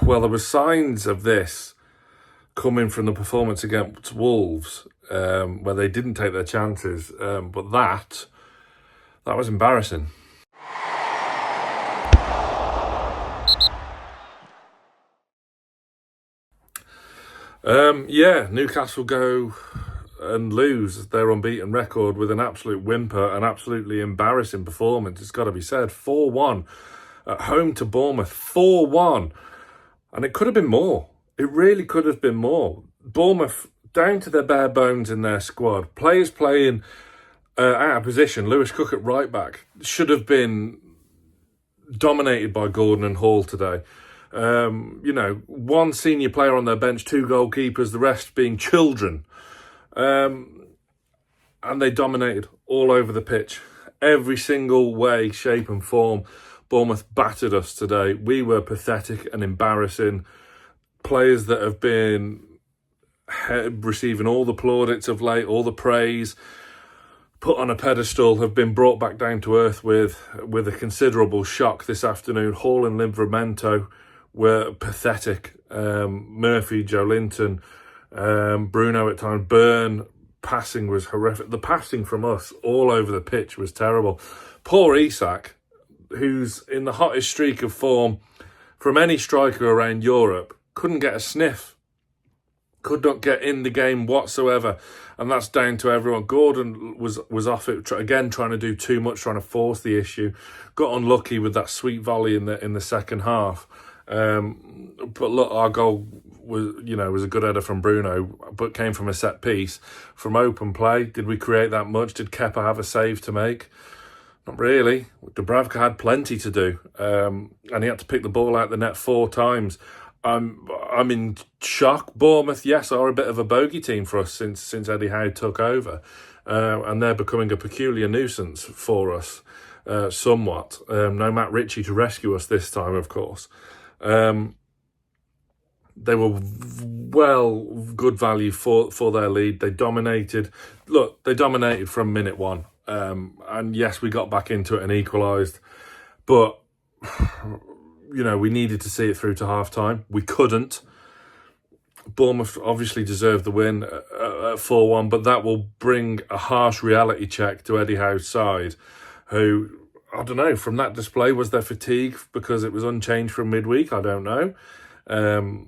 Well, there were signs of this coming from the performance against Wolves, where they didn't take their chances, but that was embarrassing. Newcastle go and lose their unbeaten record with an absolute whimper, an absolutely embarrassing performance, it's got to be said. 4-1 at home to Bournemouth, 4-1. And it could have been more. It really could have been more. Bournemouth, down to their bare bones in their squad. Players playing out of position. Lewis Cook at right back should have been dominated by Gordon and Hall today. One senior player on their bench, 2 goalkeepers, the rest being children. And they dominated all over the pitch. Every single way, shape and form. Bournemouth battered us today. We were pathetic and embarrassing. Players that have been receiving all the plaudits of late, all the praise, put on a pedestal, have been brought back down to earth with a considerable shock this afternoon. Hall and Livramento were pathetic. Murphy, Joe Linton, Bruno at times, Byrne, passing was horrific. The passing from us all over the pitch was terrible. Poor Isak, who's in the hottest streak of form from any striker around Europe, couldn't get a sniff, could not get in the game whatsoever, and that's down to everyone. Gordon was off it again, trying to do too much, trying to force the issue. Got unlucky with that sweet volley in the second half. But look, our goal was a good header from Bruno, but came from a set piece, from open play. Did we create that much? Did Kepa have a save to make? Not really. Dubravka had plenty to do, and he had to pick the ball out the net 4 times. I'm in shock. Bournemouth, yes, are a bit of a bogey team for us since Eddie Howe took over, and they're becoming a peculiar nuisance for us, somewhat. No Matt Ritchie to rescue us this time, of course. They were good value for their lead. They dominated. Look, they dominated from minute 1. And yes, we got back into it and equalised. But, we needed to see it through to half-time. We couldn't. Bournemouth obviously deserved the win at 4-1, but that will bring a harsh reality check to Eddie Howe's side, who, I don't know, from that display, was there fatigue because it was unchanged from midweek? I don't know.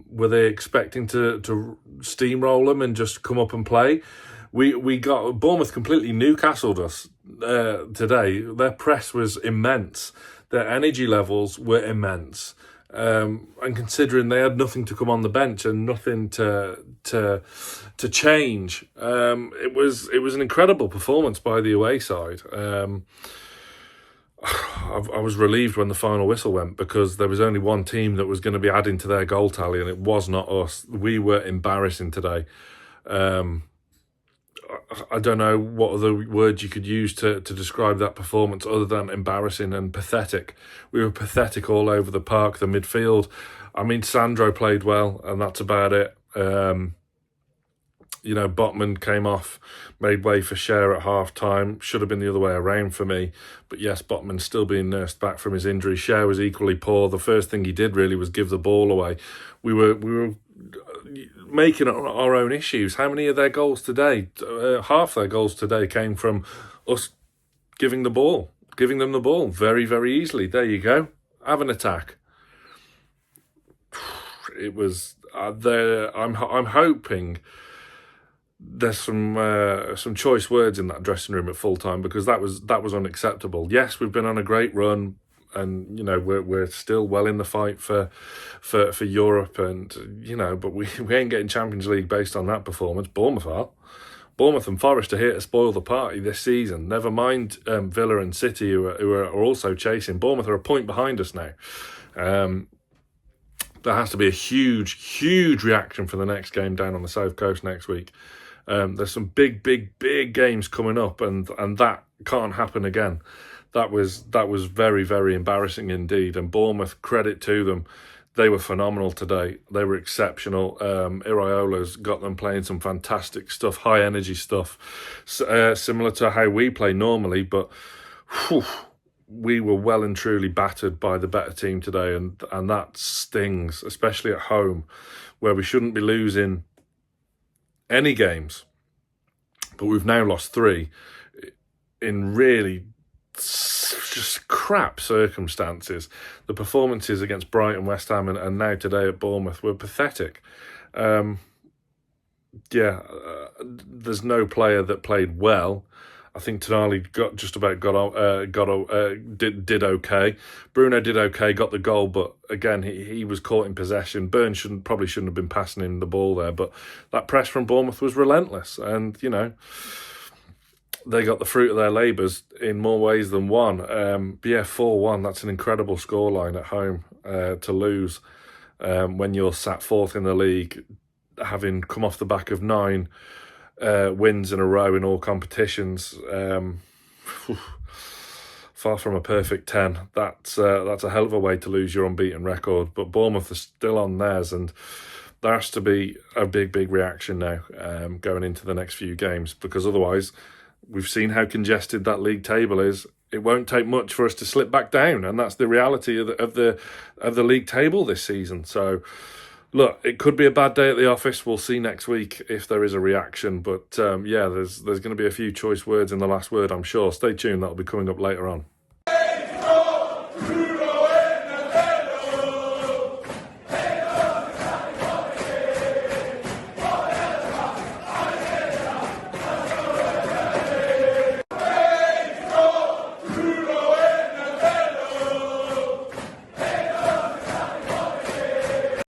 Were they expecting to steamroll them and just come up and play? We got Bournemouth completely Newcastled us today. Their press was immense. Their energy levels were immense. And considering they had nothing to come on the bench and nothing to change, it was an incredible performance by the away side. I was relieved when the final whistle went, because there was only one team that was going to be adding to their goal tally, and it was not us. We were embarrassing today. I don't know what other words you could use to describe that performance other than embarrassing and pathetic. We were pathetic all over the park. The midfield, I mean, Sandro played well, and that's about it. Botman came off, made way for Cher at half-time. Should have been the other way around for me. But yes, Botman's still being nursed back from his injury. Cher was equally poor. The first thing he did really was give the ball away. We were making our own issues. How many of their goals today, half their goals today, came from us giving them the ball very, very easily. There you go. Have an attack. It was there. I'm hoping there's some choice words in that dressing room at full time, because that was unacceptable. Yes, we've been on a great run, and we're still well in the fight for Europe, and but we ain't getting Champions League based on that performance. Bournemouth are. Bournemouth and Forest are here to spoil the party this season. Never mind Villa and City, who are also chasing. Bournemouth are a point behind us now. There has to be a huge reaction for the next game down on the South Coast next week. There's some big games coming up, and that can't happen again. That was very, very embarrassing indeed. And Bournemouth, credit to them, they were phenomenal today. They were exceptional. Iraola's got them playing some fantastic stuff, high energy stuff, similar to how we play normally. But we were well and truly battered by the better team today, and that stings, especially at home, where we shouldn't be losing any games. But we've now lost 3 in really just crap circumstances. The performances against Brighton, West Ham, and now today at Bournemouth were pathetic. There's no player that played well. I think Tonali did okay. Bruno did okay, got the goal, but again he was caught in possession. Burn probably shouldn't have been passing him the ball there, but that press from Bournemouth was relentless, and they got the fruit of their labours in more ways than one. 4-1. That's an incredible scoreline at home to lose when you're sat 4th in the league, having come off the back of 9 wins in a row in all competitions. Far from a perfect 10. That's a hell of a way to lose your unbeaten record. But Bournemouth are still on theirs, and there has to be a big reaction now going into the next few games, because otherwise, we've seen how congested that league table is. It won't take much for us to slip back down, and that's the reality of the league table this season. So, look, it could be a bad day at the office. We'll see next week if there is a reaction. But there's going to be a few choice words in the last word, I'm sure. Stay tuned. That'll be coming up later on.